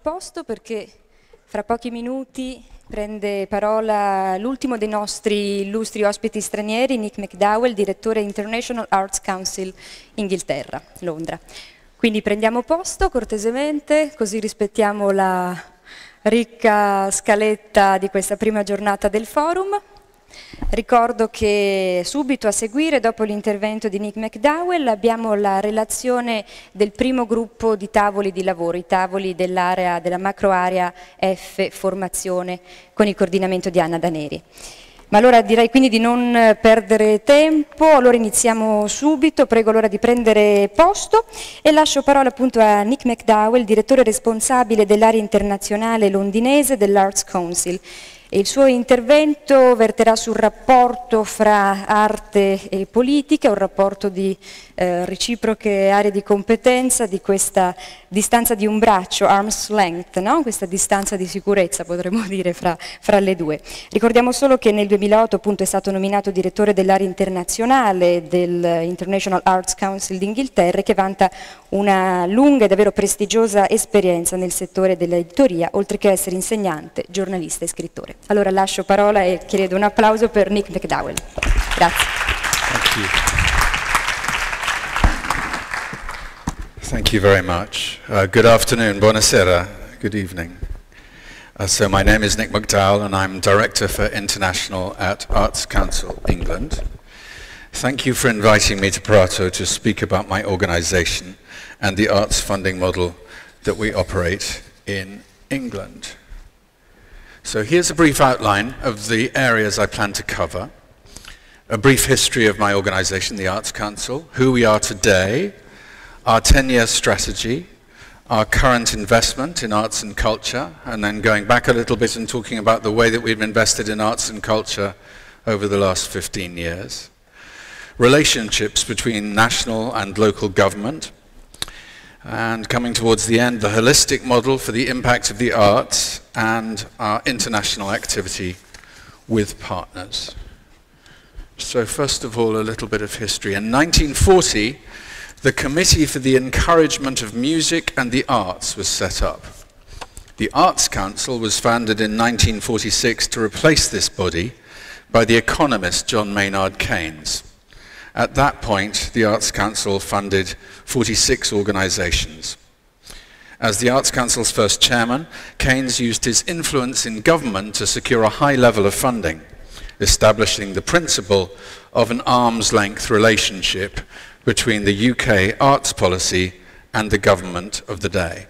Posto perché fra pochi minuti prende parola l'ultimo dei nostri illustri ospiti stranieri, Nick McDowell, direttore International Arts Council, Inghilterra, Londra. Quindi prendiamo posto cortesemente, così rispettiamo la ricca scaletta di questa prima giornata del forum. Ricordo che subito a seguire, dopo l'intervento di Nick McDowell, abbiamo la relazione del primo gruppo di tavoli di lavoro, i tavoli dell'area, della macro area F, formazione, con il coordinamento di Anna Daneri. Ma allora direi quindi di non perdere tempo, allora iniziamo subito, prego allora di prendere posto e lascio parola appunto a Nick McDowell, direttore responsabile dell'area internazionale londinese dell'Arts Council. E il suo intervento verterà sul rapporto fra arte e politica, un rapporto di reciproche aree di competenza, di questa distanza di un braccio, arm's length, no? Questa distanza di sicurezza potremmo dire fra le due. Ricordiamo solo che nel 2008 appunto è stato nominato direttore dell'area internazionale dell'International Arts Council d'Inghilterra, che vanta una lunga e davvero prestigiosa esperienza nel settore dell'editoria, oltre che essere insegnante, giornalista e scrittore. Allora lascio parola e chiedo un applauso per Nick McDowell. Grazie. Thank you very much. Good afternoon, buonasera, good evening. So my name is Nick McDowell and I'm Director for International at Arts Council England. Thank you for inviting me to Prato to speak about my organization and the arts funding model that we operate in England. So here's a brief outline of the areas I plan to cover. A brief history of my organization, the Arts Council, who we are today, our 10-year strategy, our current investment in arts and culture, and then going back a little bit and talking about the way that we've invested in arts and culture over the last 15 years. Relationships between national and local government, and coming towards the end, the holistic model for the impact of the arts and our international activity with partners. So first of all, a little bit of history. In 1940, the Committee for the Encouragement of Music and the Arts was set up. The Arts Council was founded in 1946 to replace this body by the economist John Maynard Keynes. At that point, the Arts Council funded 46 organizations. As the Arts Council's first chairman, Keynes used his influence in government to secure a high level of funding, establishing the principle of an arm's length relationship between the UK arts policy and the government of the day.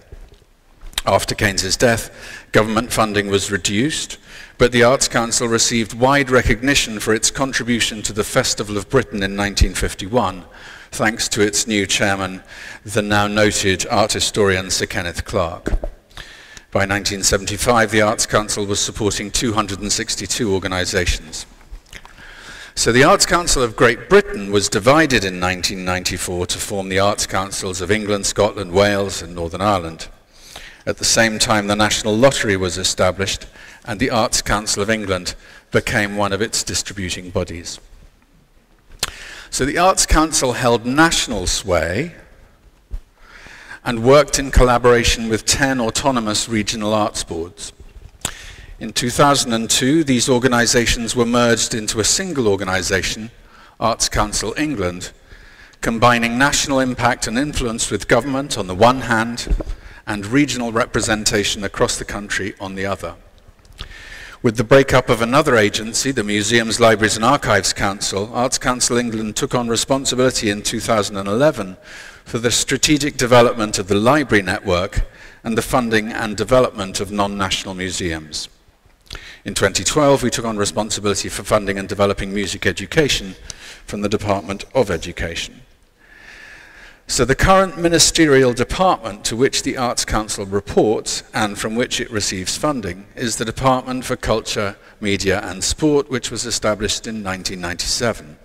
After Keynes's death, government funding was reduced, but the Arts Council received wide recognition for its contribution to the Festival of Britain in 1951, thanks to its new chairman, the now noted art historian Sir Kenneth Clarke. By 1975, the Arts Council was supporting 262 organizations. So the Arts Council of Great Britain was divided in 1994 to form the Arts Councils of England, Scotland, Wales and Northern Ireland. At the same time, the National Lottery was established and the Arts Council of England became one of its distributing bodies. So the Arts Council held national sway and worked in collaboration with 10 autonomous regional arts boards. In 2002, these organizations were merged into a single organization, Arts Council England, combining national impact and influence with government on the one hand and regional representation across the country on the other. With the breakup of another agency, the Museums, Libraries and Archives Council, Arts Council England took on responsibility in 2011 for the strategic development of the library network and the funding and development of non-national museums. In 2012, we took on responsibility for funding and developing music education from the Department of Education. So the current ministerial department to which the Arts Council reports and from which it receives funding is the Department for Culture, Media and Sport, which was established in 1997.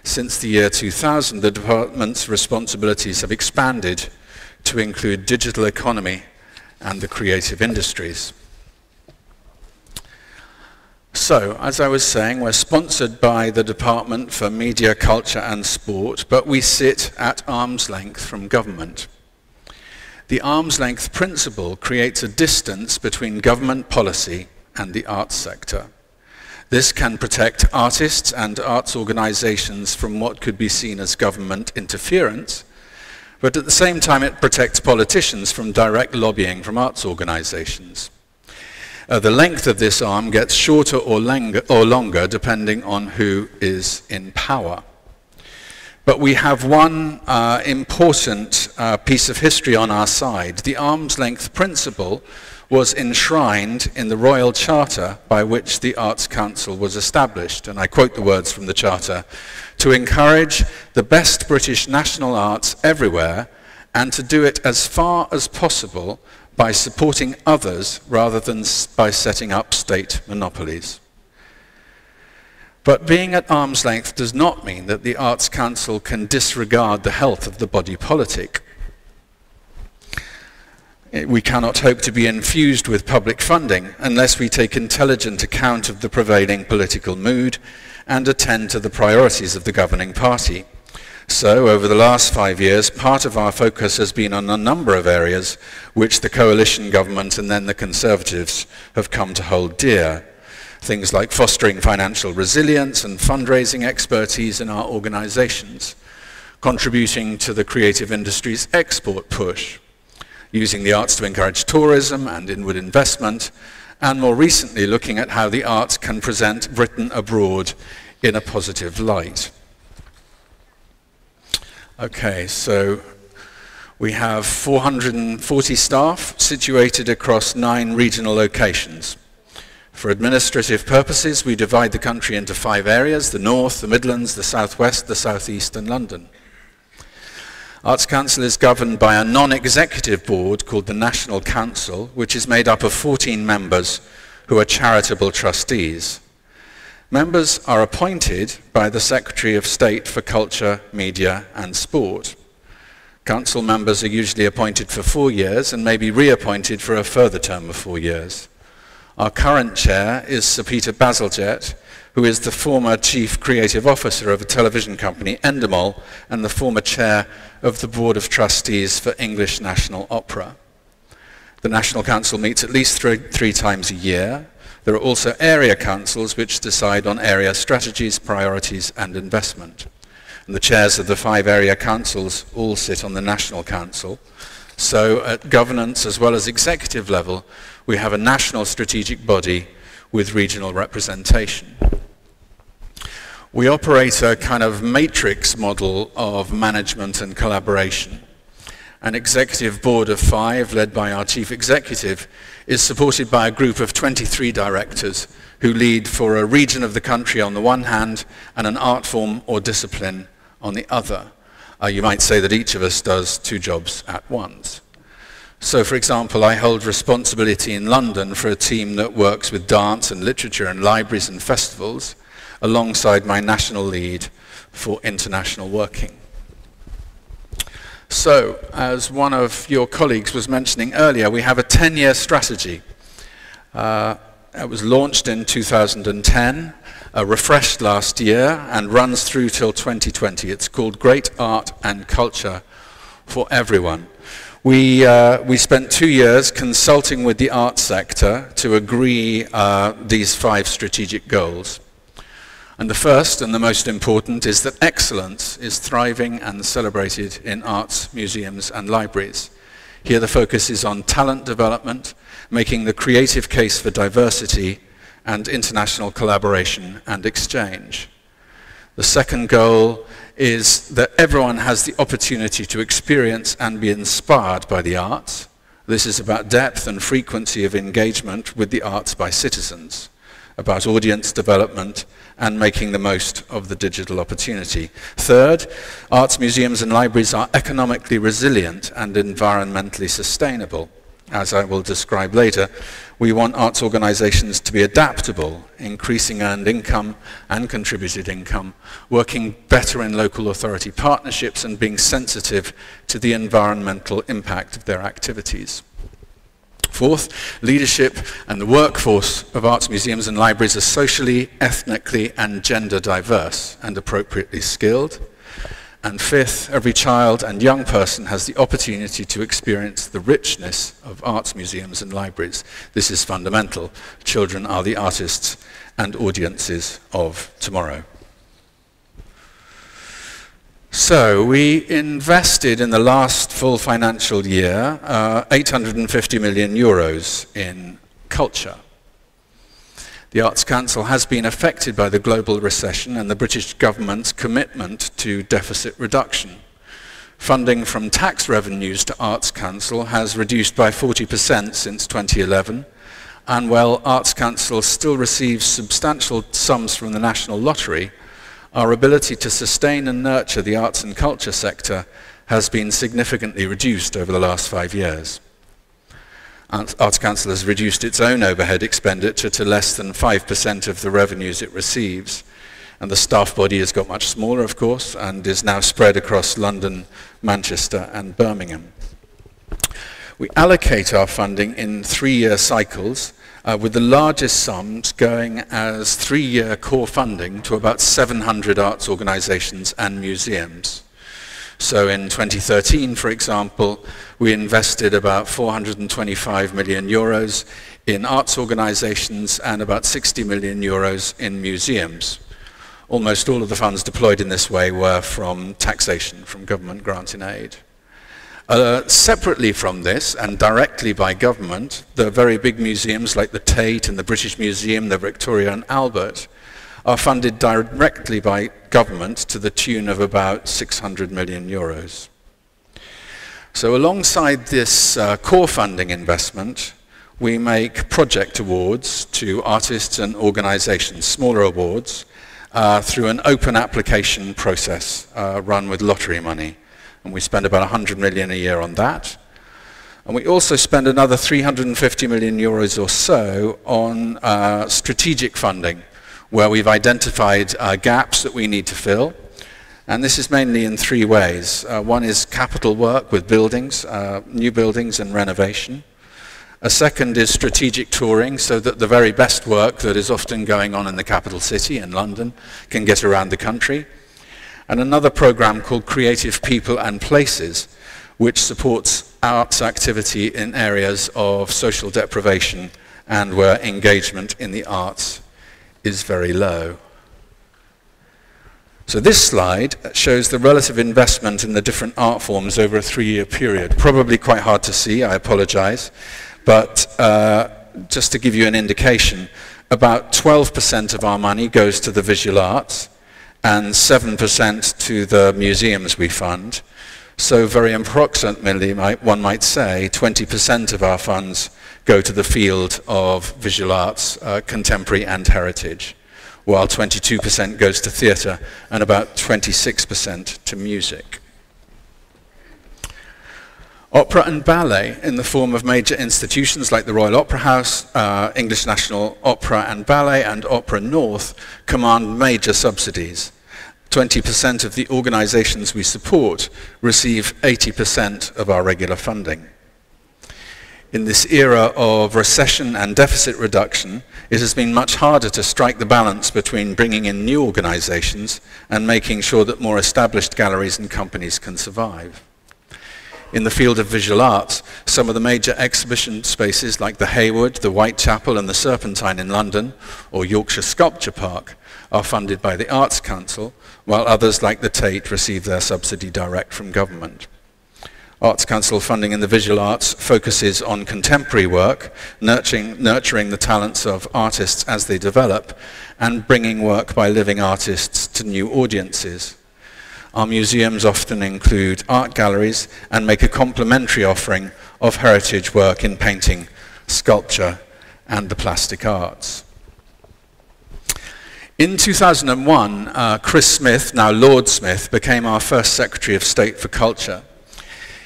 Since the year 2000, the department's responsibilities have expanded to include digital economy and the creative industries. So, as I was saying, we're sponsored by the Department for Media, Culture and Sport, but we sit at arm's length from government. the arm's length principle creates a distance between government policy and the arts sector. This can protect artists and arts organizations from what could be seen as government interference, but at the same time it protects politicians from direct lobbying from arts organizations. The length of this arm gets shorter or longer depending on who is in power. But we have one important piece of history on our side. The arm's length principle was enshrined in the Royal Charter by which the Arts Council was established, and I quote the words from the Charter: "To encourage the best British national arts everywhere, and to do it as far as possible by supporting others rather than by setting up state monopolies." But being at arm's length does not mean that the Arts Council can disregard the health of the body politic. We cannot hope to be infused with public funding unless we take intelligent account of the prevailing political mood and attend to the priorities of the governing party. So, over the last 5 years, part of our focus has been on a number of areas which the coalition government and then the Conservatives have come to hold dear. Things like fostering financial resilience and fundraising expertise in our organizations, contributing to the creative industry's export push, using the arts to encourage tourism and inward investment, and more recently looking at how the arts can present Britain abroad in a positive light. Okay, so we have 440 staff situated across 9 regional locations. For administrative purposes, we divide the country into 5 areas: the North, the Midlands, the Southwest, the Southeast, and London. Arts Council is governed by a non-executive board called the National Council, which is made up of 14 members who are charitable trustees. Members are appointed by the Secretary of State for Culture, Media and Sport. Council members are usually appointed for 4 years and may be reappointed for a further term of 4 years. Our current chair is Sir Peter Bazalgette, who is the former Chief Creative Officer of a television company, Endemol, and the former chair of the Board of Trustees for English National Opera. The National Council meets at least three times a year. There are also area councils which decide on area strategies, priorities and investment. And the chairs of the 5 area councils all sit on the National Council. So at governance as well as executive level, we have a national strategic body with regional representation. We operate a kind of matrix model of management and collaboration. An executive board of 5, led by our chief executive, is supported by a group of 23 directors who lead for a region of the country on the one hand and an art form or discipline on the other. You might say that each of us does 2 jobs at once. So, for example, I hold responsibility in London for a team that works with dance and literature and libraries and festivals, alongside my national lead for international working. So, as one of your colleagues was mentioning earlier, we have a 10-year strategy. It was launched in 2010, refreshed last year, and runs through till 2020. It's called Great Art and Culture for Everyone. We spent 2 years consulting with the arts sector to agree these 5 strategic goals. And the first and the most important is that excellence is thriving and celebrated in arts, museums and libraries. Here the focus is on talent development, making the creative case for diversity and international collaboration and exchange. The second goal is that everyone has the opportunity to experience and be inspired by the arts. This is about depth and frequency of engagement with the arts by citizens, about audience development and making the most of the digital opportunity. Third, arts museums and libraries are economically resilient and environmentally sustainable. As I will describe later, we want arts organizations to be adaptable, increasing earned income and contributed income, working better in local authority partnerships and being sensitive to the environmental impact of their activities. Fourth, leadership and the workforce of arts museums and libraries are socially, ethnically and gender diverse and appropriately skilled. And fifth, every child and young person has the opportunity to experience the richness of arts museums and libraries. This is fundamental. Children are the artists and audiences of tomorrow. So we invested in the last full financial year 850 million euros in culture. The Arts Council has been affected by the global recession and the British government's commitment to deficit reduction. Funding from tax revenues to Arts Council has reduced by 40% since 2011, and while Arts Council still receives substantial sums from the National Lottery, our ability to sustain and nurture the arts and culture sector has been significantly reduced over the last 5 years. Arts Council has reduced its own overhead expenditure to less than 5% of the revenues it receives, and the staff body has got much smaller, of course, and is now spread across London, Manchester and Birmingham. We allocate our funding in 3-year cycles, with the largest sums going as 3-year core funding to about 700 arts organisations and museums. So in 2013, for example, we invested about 425 million euros in arts organisations and about 60 million euros in museums. Almost all of the funds deployed in this way were from taxation, from government grants and aid. Separately from this, and directly by government, the very big museums like the Tate and the British Museum, the Victoria and Albert, are funded directly by government to the tune of about 600 million euros. So alongside this core funding investment, we make project awards to artists and organisations, smaller awards, through an open application process run with lottery money. And we spend about 100 million a year on that. And we also spend another 350 million euros or so on strategic funding, where we've identified gaps that we need to fill. And this is mainly in 3 ways. One is capital work with buildings, new buildings and renovation. A second is strategic touring, so that the very best work that is often going on in the capital city in London can get around the country. And another program called Creative People and Places, which supports arts activity in areas of social deprivation and where engagement in the arts is very low. So this slide shows the relative investment in the different art forms over a 3-year period. Probably quite hard to see, I apologize, but just to give you an indication, about 12% of our money goes to the visual arts, and 7% to the museums we fund. So very approximately, one might say, 20% of our funds go to the field of visual arts, contemporary and heritage, while 22% goes to theatre and about 26% to music. Opera and ballet, in the form of major institutions like the Royal Opera House, English National Opera and Ballet, and Opera North, command major subsidies. 20% of the organisations we support receive 80% of our regular funding. In this era of recession and deficit reduction, it has been much harder to strike the balance between bringing in new organisations and making sure that more established galleries and companies can survive. In the field of visual arts, some of the major exhibition spaces like the Hayward, the Whitechapel and the Serpentine in London, or Yorkshire Sculpture Park, are funded by the Arts Council, while others like the Tate receive their subsidy direct from government. Arts Council funding in the visual arts focuses on contemporary work, nurturing the talents of artists as they develop, and bringing work by living artists to new audiences. Our museums often include art galleries and make a complementary offering of heritage work in painting, sculpture, and the plastic arts. In 2001, Chris Smith, now Lord Smith, became our first Secretary of State for Culture.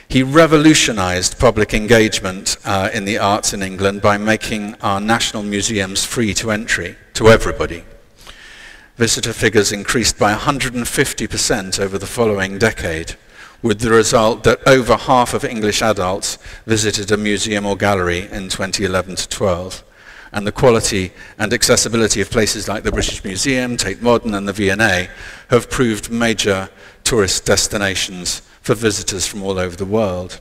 He revolutionized public engagement in the arts in England by making our national museums free to entry to everybody. Visitor figures increased by 150% over the following decade, with the result that over half of English adults visited a museum or gallery in 2011 to 12, and the quality and accessibility of places like the British Museum, Tate Modern and the V&A have proved major tourist destinations for visitors from all over the world.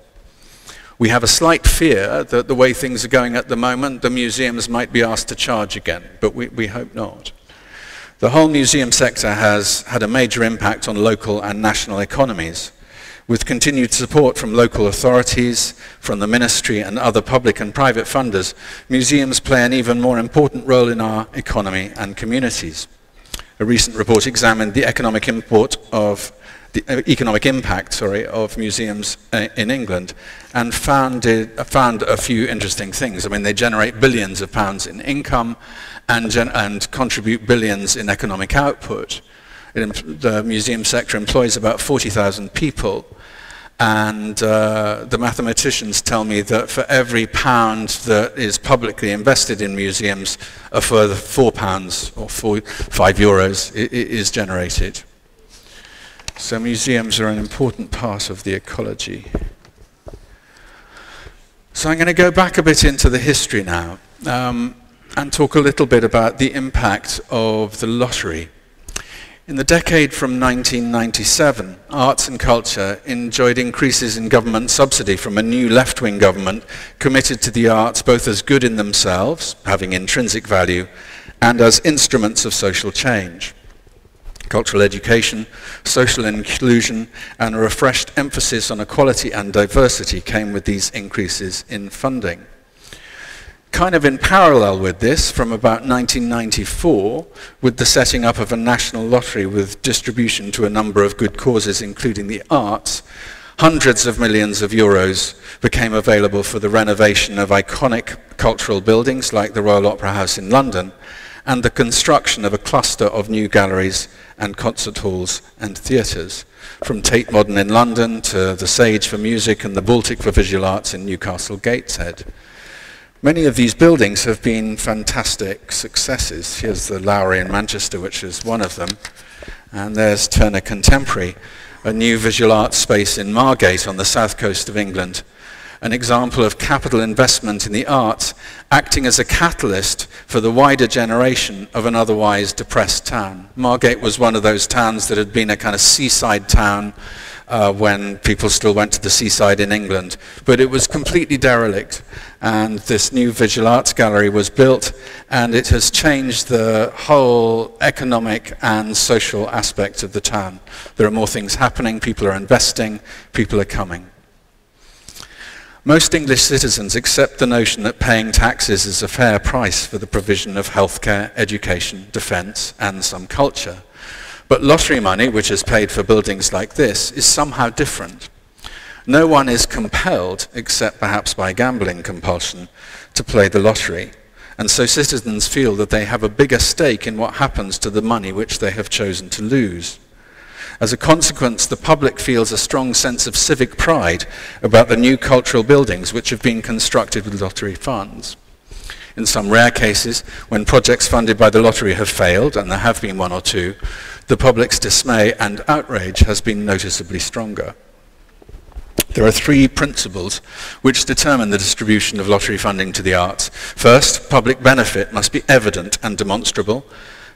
We have a slight fear that the way things are going at the moment, the museums might be asked to charge again, but we hope not. The whole museum sector has had a major impact on local and national economies. With continued support from local authorities, from the ministry and other public and private funders, museums play an even more important role in our economy and communities. A recent report examined the economic impact of museums in England and found a few interesting things. I mean, they generate billions of pounds in income and contribute billions in economic output. The museum sector employs about 40,000 people, and the mathematicians tell me that for every pound that is publicly invested in museums, a further £4 or €5 is generated. So museums are an important part of the ecology. So I'm going to go back a bit into the history now and talk a little bit about the impact of the lottery. In the decade from 1997, arts and culture enjoyed increases in government subsidy from a new left-wing government committed to the arts both as good in themselves, having intrinsic value, and as instruments of social change. Cultural education, social inclusion, and a refreshed emphasis on equality and diversity came with these increases in funding. Kind of in parallel with this, from about 1994, with the setting up of a national lottery with distribution to a number of good causes, including the arts, hundreds of millions of euros became available for the renovation of iconic cultural buildings like the Royal Opera House in London, and the construction of a cluster of new galleries and concert halls and theatres, from Tate Modern in London to the Sage for Music and the Baltic for Visual Arts in Newcastle Gateshead. Many of these buildings have been fantastic successes. Here's the Lowry in Manchester, which is one of them. And there's Turner Contemporary, a new visual arts space in Margate on the south coast of England, an example of capital investment in the arts acting as a catalyst for the wider generation of an otherwise depressed town. Margate was one of those towns that had been a kind of seaside town when people still went to the seaside in England, but it was completely derelict, and this new visual arts gallery was built, and it has changed the whole economic and social aspect of the town. There are more things happening, people are investing, people are coming. Most English citizens accept the notion that paying taxes is a fair price for the provision of healthcare, education, defence, and some culture. But lottery money, which is paid for buildings like this, is somehow different. No one is compelled, except perhaps by gambling compulsion, to play the lottery. And so citizens feel that they have a bigger stake in what happens to the money which they have chosen to lose. As a consequence, the public feels a strong sense of civic pride about the new cultural buildings which have been constructed with lottery funds. In some rare cases, when projects funded by the lottery have failed, and there have been one or two, the public's dismay and outrage has been noticeably stronger. There are three principles which determine the distribution of lottery funding to the arts. First, public benefit must be evident and demonstrable.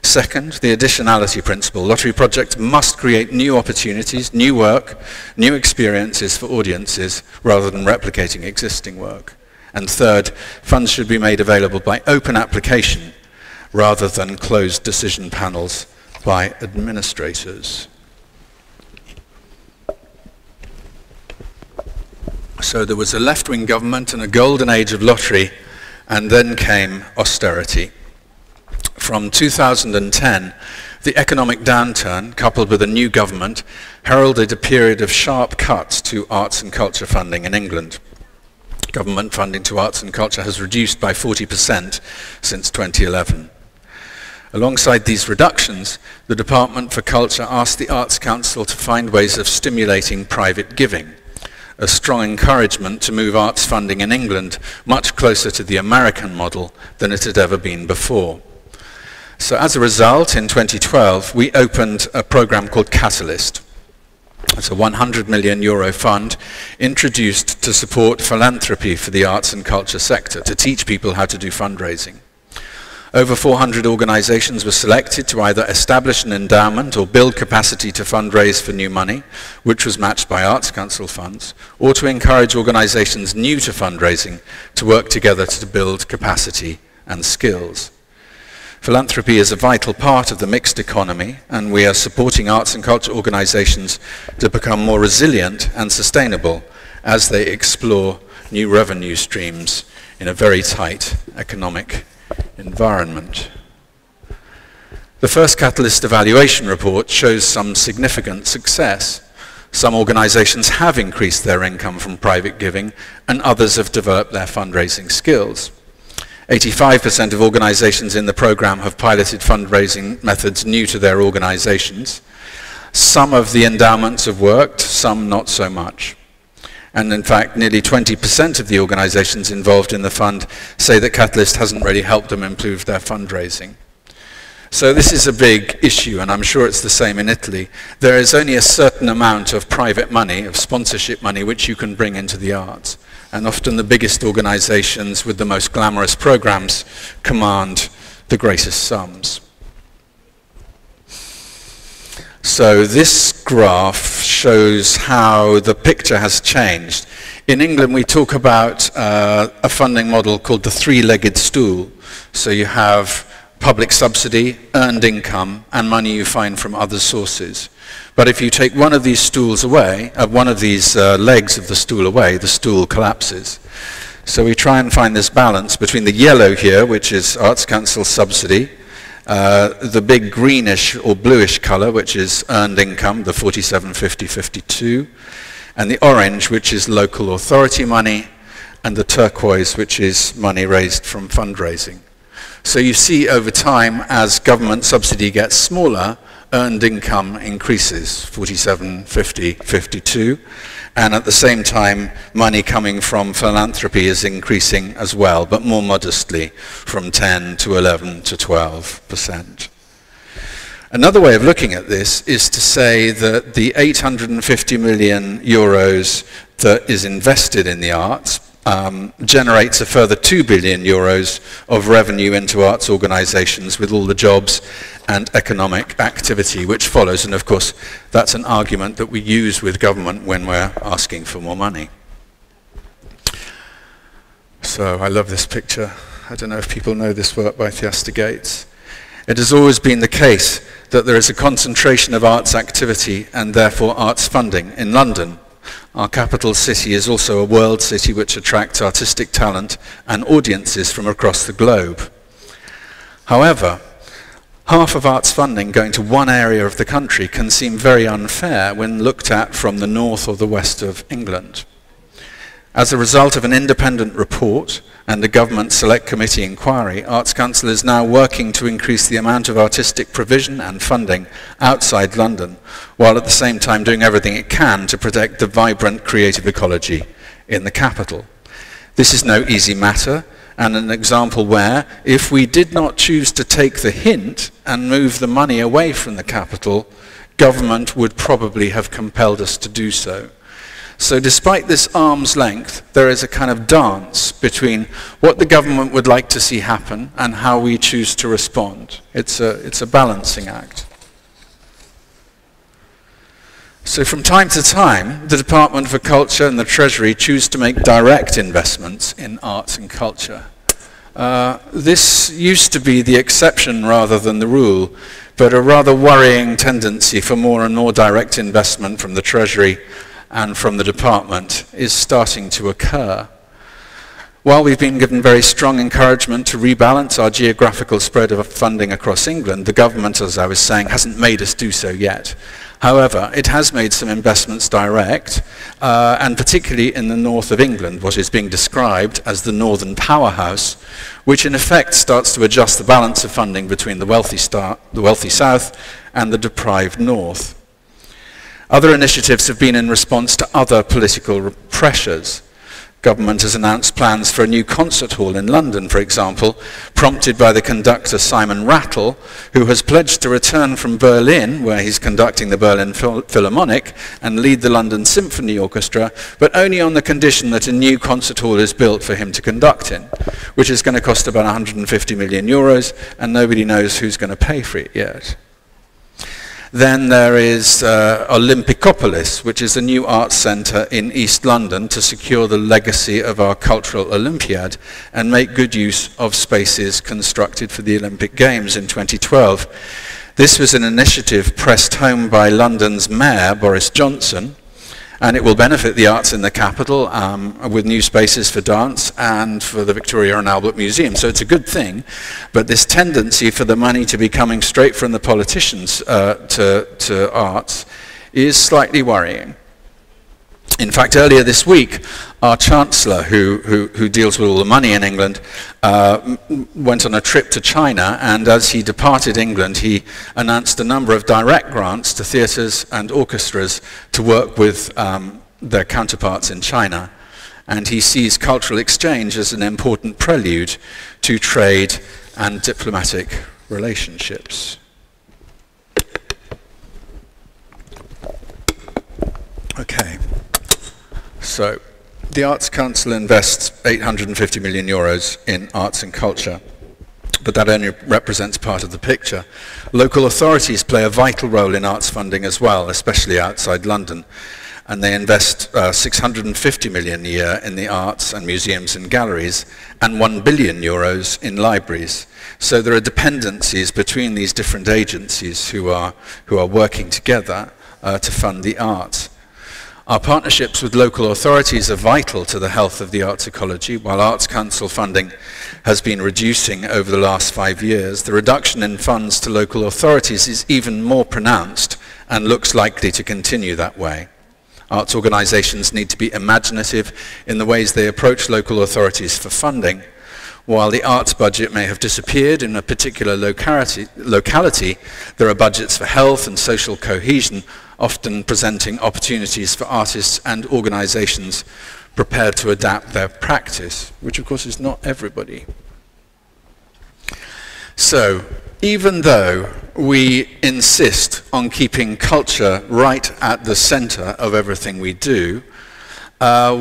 Second, the additionality principle. Lottery projects must create new opportunities, new work, new experiences for audiences, rather than replicating existing work. And third, funds should be made available by open application, rather than closed decision panels by administrators. So there was a left-wing government and a golden age of lottery, and then came austerity. From 2010, the economic downturn, coupled with a new government, heralded a period of sharp cuts to arts and culture funding in England. Government funding to arts and culture has reduced by 40% since 2011. Alongside these reductions, the Department for Culture asked the Arts Council to find ways of stimulating private giving, a strong encouragement to move arts funding in England much closer to the American model than it had ever been before. So as a result, in 2012, we opened a program called Catalyst. It's a €100 million fund introduced to support philanthropy for the arts and culture sector, to teach people how to do fundraising. Over 400 organizations were selected to either establish an endowment or build capacity to fundraise for new money, which was matched by Arts Council funds, or to encourage organizations new to fundraising to work together to build capacity and skills. Philanthropy is a vital part of the mixed economy, and we are supporting arts and culture organizations to become more resilient and sustainable as they explore new revenue streams in a very tight economic environment. The first Catalyst evaluation report shows some significant success. Some organizations have increased their income from private giving, and others have developed their fundraising skills. 85% of organizations in the program have piloted fundraising methods new to their organizations. Some of the endowments have worked, some not so much. And in fact, nearly 20% of the organizations involved in the fund say that Catalyst hasn't really helped them improve their fundraising. So this is a big issue, and I'm sure it's the same in Italy. There is only a certain amount of private money, of sponsorship money, which you can bring into the arts. And often the biggest organizations with the most glamorous programs command the greatest sums. So this graph shows how the picture has changed. In England, we talk about a funding model called the three-legged stool. So you have public subsidy, earned income, and money you find from other sources. But if you take one of these stools away, one of these legs of the stool away, the stool collapses. So we try and find this balance between the yellow here, which is Arts Council subsidy, the big greenish or bluish color, which is earned income, the 47, 50, 52, and the orange, which is local authority money, and the turquoise, which is money raised from fundraising. So you see over time, as government subsidy gets smaller, earned income increases, 47, 50, 52, and at the same time, money coming from philanthropy is increasing as well, but more modestly, from 10 to 11 to 12%. Another way of looking at this is to say that the 850 million euros that is invested in the arts generates a further 2 billion euros of revenue into arts organizations with all the jobs and economic activity which follows. And of course, that's an argument that we use with government when we're asking for more money. So I love this picture. I don't know if people know this work by Theaster Gates. It has always been the case that there is a concentration of arts activity and therefore arts funding in London. Our capital city is also a world city which attracts artistic talent and audiences from across the globe. However, half of arts funding going to one area of the country can seem very unfair when looked at from the north or the west of England. As a result of an independent report and a government select committee inquiry, Arts Council is now working to increase the amount of artistic provision and funding outside London, while at the same time doing everything it can to protect the vibrant creative ecology in the capital. This is no easy matter, and an example where, if we did not choose to take the hint and move the money away from the capital, government would probably have compelled us to do so. So despite this arm's length, there is a kind of dance between what the government would like to see happen and how we choose to respond. It's a balancing act. So from time to time, the Department for Culture and the Treasury choose to make direct investments in arts and culture. This used to be the exception rather than the rule, but a rather worrying tendency for more and more direct investment from the Treasury and from the department is starting to occur. While we've been given very strong encouragement to rebalance our geographical spread of funding across England, the government, as I was saying, hasn't made us do so yet. However, it has made some investments direct, and particularly in the north of England, what is being described as the Northern Powerhouse, which in effect starts to adjust the balance of funding between the wealthy south and the deprived north. Other initiatives have been in response to other political pressures. Government has announced plans for a new concert hall in London, for example, prompted by the conductor Simon Rattle, who has pledged to return from Berlin, where he's conducting the Berlin Philharmonic, and lead the London Symphony Orchestra, but only on the condition that a new concert hall is built for him to conduct in, which is going to cost about 150 million euros, and nobody knows who's going to pay for it yet. Then there is Olympicopolis, which is a new arts centre in East London to secure the legacy of our cultural Olympiad and make good use of spaces constructed for the Olympic Games in 2012. This was an initiative pressed home by London's Mayor, Boris Johnson, and it will benefit the arts in the capital with new spaces for dance and for the Victoria and Albert Museum. So it's a good thing, but this tendency for the money to be coming straight from the politicians to arts is slightly worrying. In fact, earlier this week, our Chancellor, who deals with all the money in England, went on a trip to China, and as he departed England, he announced a number of direct grants to theatres and orchestras to work with their counterparts in China. And he sees cultural exchange as an important prelude to trade and diplomatic relationships. Okay. So, the Arts Council invests 850 million euros in arts and culture, but that only represents part of the picture. Local authorities play a vital role in arts funding as well, especially outside London, and they invest 650 million a year in the arts and museums and galleries, and 1 billion euros in libraries. So there are dependencies between these different agencies who are working together to fund the arts. Our partnerships with local authorities are vital to the health of the arts ecology. While Arts Council funding has been reducing over the last 5 years, the reduction in funds to local authorities is even more pronounced and looks likely to continue that way. Arts organisations need to be imaginative in the ways they approach local authorities for funding. While the arts budget may have disappeared in a particular locality, there are budgets for health and social cohesion, often presenting opportunities for artists and organisations prepared to adapt their practice, which of course is not everybody. So, even though we insist on keeping culture right at the centre of everything we do,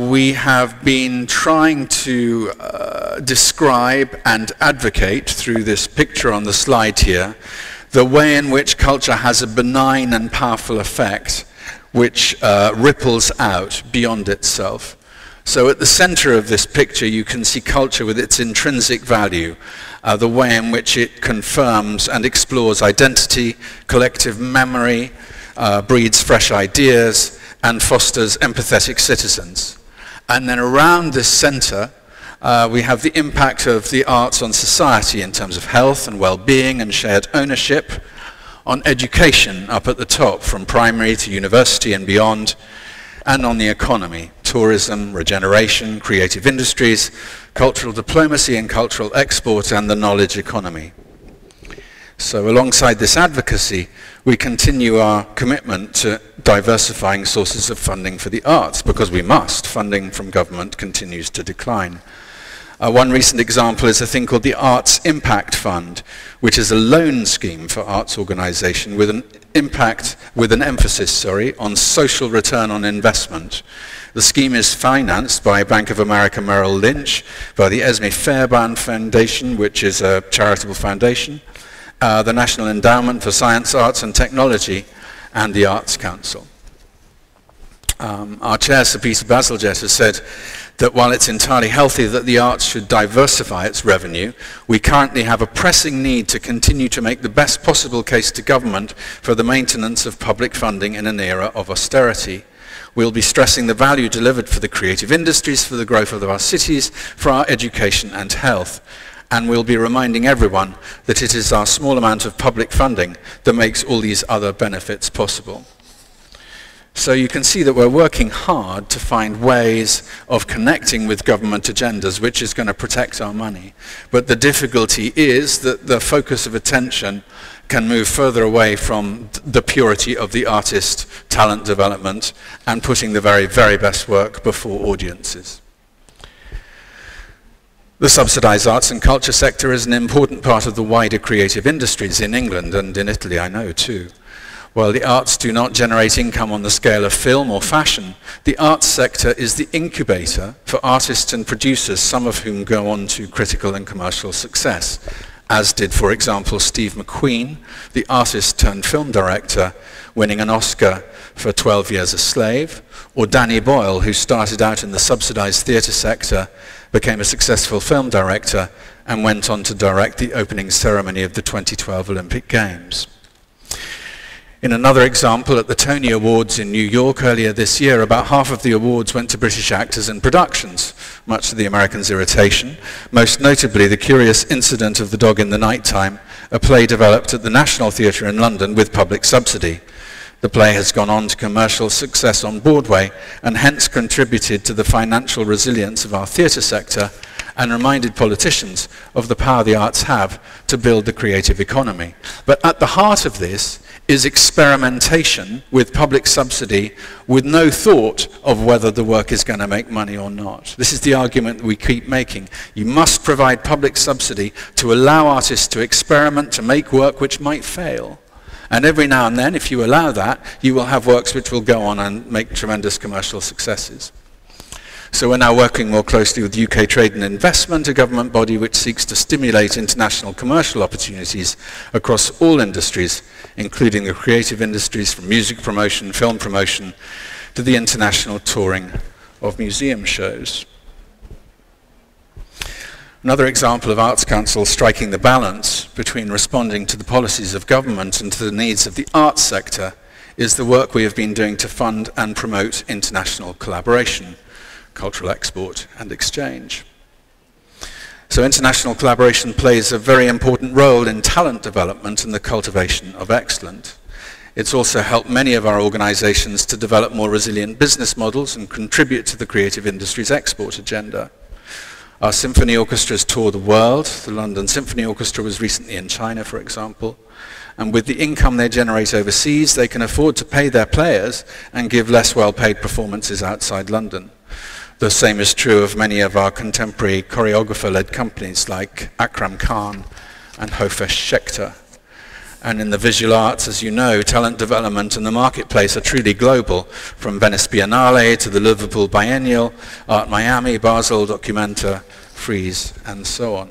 we have been trying to describe and advocate through this picture on the slide here the way in which culture has a benign and powerful effect which ripples out beyond itself. So at the center of this picture you can see culture with its intrinsic value, the way in which it confirms and explores identity, collective memory, breeds fresh ideas, and fosters empathetic citizens. And then around this center we have the impact of the arts on society in terms of health and well-being and shared ownership, on education up at the top from primary to university and beyond, and on the economy, tourism, regeneration, creative industries, cultural diplomacy and cultural export, and the knowledge economy. So alongside this advocacy, we continue our commitment to diversifying sources of funding for the arts, because we must. Funding from government continues to decline. One recent example is a thing called the Arts Impact Fund, which is a loan scheme for arts organisation with an emphasis on social return on investment. The scheme is financed by Bank of America Merrill Lynch, by the Esme Fairbairn Foundation, which is a charitable foundation, the National Endowment for Science, Arts and Technology, and the Arts Council. Our chair, Sir Peter Bazalgette, has said that while it's entirely healthy that the arts should diversify its revenue, we currently have a pressing need to continue to make the best possible case to government for the maintenance of public funding in an era of austerity. We'll be stressing the value delivered for the creative industries, for the growth of our cities, for our education and health. And we'll be reminding everyone that it is our small amount of public funding that makes all these other benefits possible. So you can see that we're working hard to find ways of connecting with government agendas, which is going to protect our money. But the difficulty is that the focus of attention can move further away from the purity of the artist talent development and putting the very, very best work before audiences. The subsidised arts and culture sector is an important part of the wider creative industries in England and in Italy, I know too. While the arts do not generate income on the scale of film or fashion, the arts sector is the incubator for artists and producers, some of whom go on to critical and commercial success, as did, for example, Steve McQueen, the artist turned film director, winning an Oscar for 12 Years a Slave, or Danny Boyle, who started out in the subsidised theatre sector, became a successful film director, and went on to direct the opening ceremony of the 2012 Olympic Games. In another example, at the Tony Awards in New York earlier this year, about half of the awards went to British actors and productions, much to the Americans' irritation, most notably The Curious Incident of the Dog in the Nighttime, a play developed at the National Theatre in London with public subsidy. The play has gone on to commercial success on Broadway and hence contributed to the financial resilience of our theatre sector and reminded politicians of the power the arts have to build the creative economy. But at the heart of this is experimentation with public subsidy with no thought of whether the work is going to make money or not. This is the argument that we keep making. You must provide public subsidy to allow artists to experiment, to make work which might fail. And every now and then, if you allow that, you will have works which will go on and make tremendous commercial successes. So we're now working more closely with UK Trade and Investment, a government body which seeks to stimulate international commercial opportunities across all industries, including the creative industries from music promotion, film promotion, to the international touring of museum shows. Another example of Arts Council striking the balance between responding to the policies of government and to the needs of the arts sector is the work we have been doing to fund and promote international collaboration, cultural export and exchange. So international collaboration plays a very important role in talent development and the cultivation of excellence. It's also helped many of our organizations to develop more resilient business models and contribute to the creative industry's export agenda. Our symphony orchestras tour the world. The London Symphony Orchestra was recently in China, for example. And with the income they generate overseas, they can afford to pay their players and give less well-paid performances outside London. The same is true of many of our contemporary choreographer-led companies like Akram Khan and Hofesh Shekhter. And in the visual arts, as you know, talent development and the marketplace are truly global, from Venice Biennale to the Liverpool Biennial, Art Miami, Basel, Documenta, Frieze, and so on.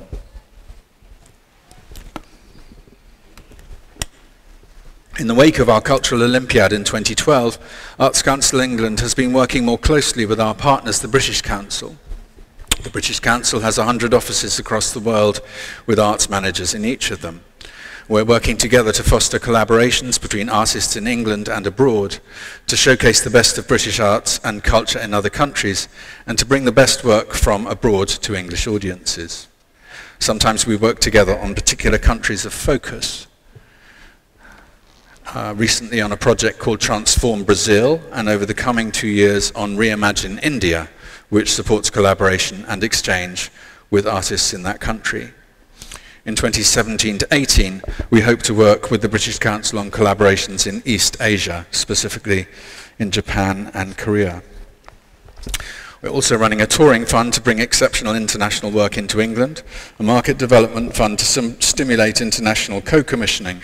In the wake of our Cultural Olympiad in 2012, Arts Council England has been working more closely with our partners, the British Council. The British Council has 100 offices across the world with arts managers in each of them. We're working together to foster collaborations between artists in England and abroad, to showcase the best of British arts and culture in other countries, and to bring the best work from abroad to English audiences. Sometimes we work together on particular countries of focus. Recently on a project called Transform Brazil, and over the coming 2 years on Reimagine India, which supports collaboration and exchange with artists in that country. In 2017 to 18, we hope to work with the British Council on collaborations in East Asia, specifically in Japan and Korea. We're also running a touring fund to bring exceptional international work into England, a market development fund to stimulate international co-commissioning,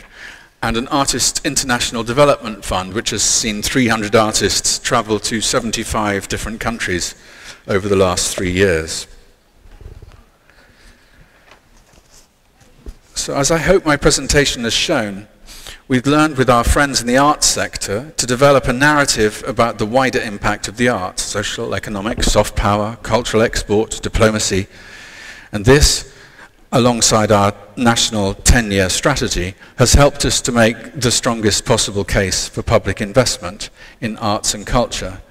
and an artist international development fund which has seen 300 artists travel to 75 different countries over the last 3 years. So as I hope my presentation has shown, we've learned with our friends in the arts sector to develop a narrative about the wider impact of the arts, social, economic, soft power, cultural export, diplomacy, and this, alongside our national 10-year strategy, has helped us to make the strongest possible case for public investment in arts and culture.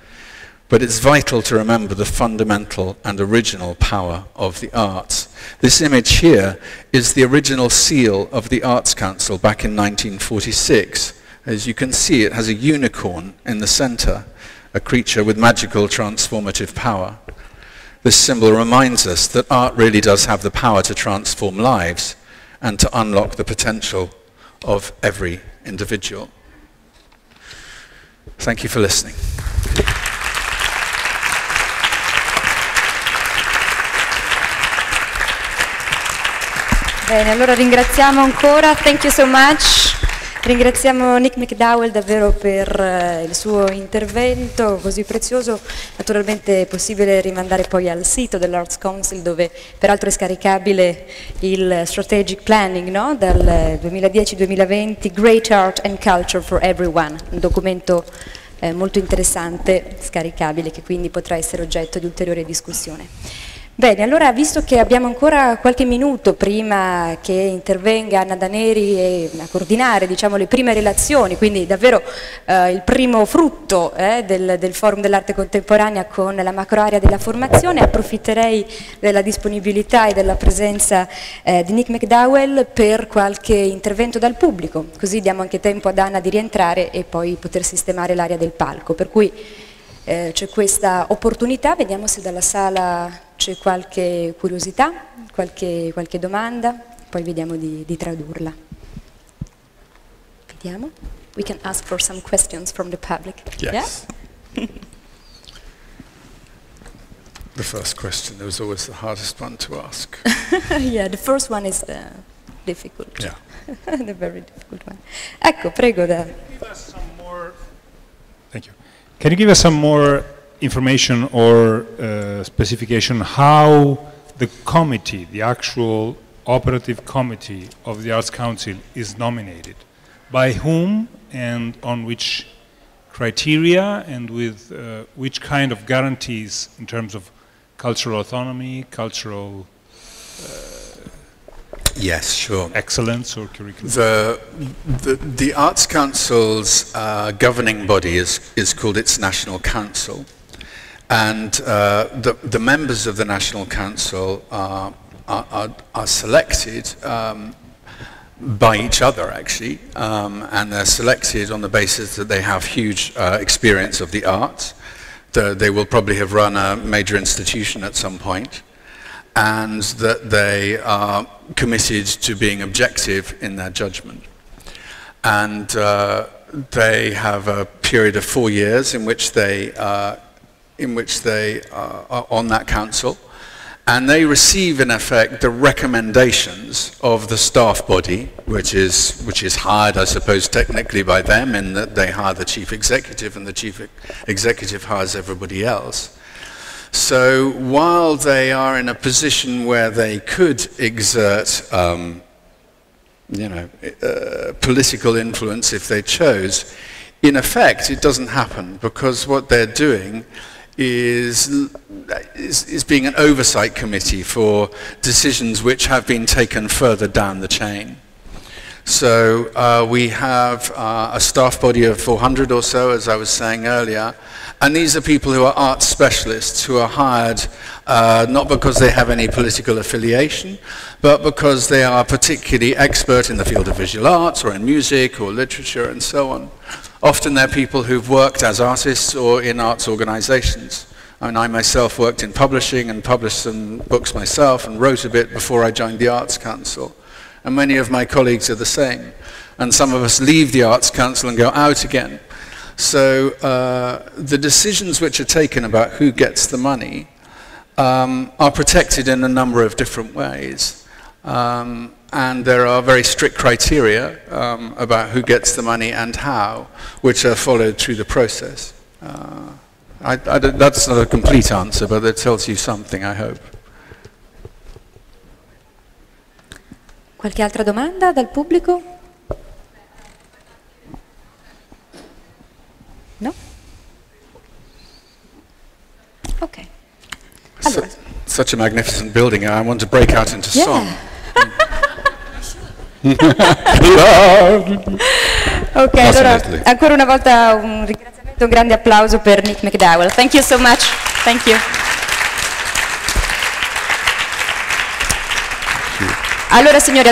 But it's vital to remember the fundamental and original power of the arts. This image here is the original seal of the Arts Council back in 1946. As you can see, it has a unicorn in the center, a creature with magical transformative power. This symbol reminds us that art really does have the power to transform lives and to unlock the potential of every individual. Thank you for listening. Bene, allora ringraziamo ancora, thank you so much. Ringraziamo Nick McDowell davvero per il suo intervento così prezioso. Naturalmente è possibile rimandare poi al sito dell'Arts Council, dove peraltro è scaricabile il Strategic Planning, no? Dal 2010-2020, Great Art and Culture for Everyone, un documento molto interessante, scaricabile, che quindi potrà essere oggetto di ulteriore discussione. Bene, allora visto che abbiamo ancora qualche minuto prima che intervenga Anna Daneri a coordinare, diciamo, le prime relazioni, quindi davvero il primo frutto del Forum dell'arte contemporanea con la macroarea della formazione, approfitterei della disponibilità e della presenza di Nick McDowell per qualche intervento dal pubblico, così diamo anche tempo ad Anna di rientrare e poi poter sistemare l'area del palco. Per cui c'è questa opportunità, vediamo se dalla sala c'è qualche curiosità, qualche domanda, poi vediamo di tradurla. Vediamo. We can ask for some questions from the public. Yes. Yeah? The first question was always the hardest one to ask. Yeah, the first one is the difficult. Yeah. The very difficult one. Ecco, prego. Thank you. Can you give us some more information or specification how the committee, the actual operative committee of the Arts Council is nominated? By whom and on which criteria and with which kind of guarantees in terms of cultural autonomy, cultural yes, sure. excellence or curriculum? The Arts Council's governing body is called its National Council, and the members of the National Council are selected by each other, actually, and they're selected on the basis that they have huge experience of the arts. They will probably have run a major institution at some point, and that they are committed to being objective in their judgment. And they have a period of 4 years in which they are on that council, and they receive in effect the recommendations of the staff body, which is hired, I suppose, technically by them, in that they hire the chief executive and the chief executive hires everybody else. So while they are in a position where they could exert political influence if they chose, in effect it doesn't happen, because what they're doing is being an oversight committee for decisions which have been taken further down the chain. So we have a staff body of 400 or so, as I was saying earlier, and these are people who are arts specialists who are hired not because they have any political affiliation, but because they are particularly expert in the field of visual arts or in music or literature and so on. Often they're people who've worked as artists or in arts organizations. I mean, I myself worked in publishing and published some books myself and wrote a bit before I joined the Arts Council. And many of my colleagues are the same. And some of us leave the Arts Council and go out again. So the decisions which are taken about who gets the money are protected in a number of different ways. And there are very strict criteria about who gets the money and how, which are followed through the process. That's not a complete answer, but that tells you something, I hope. Qualche altra domanda dal pubblico? No? Ok. Allora. Such a magnificent building, I want to break out into song. Ok, allora ancora una volta un ringraziamento, un grande applauso per Nick McDowell. Thank you so much. Thank you. Allora signori,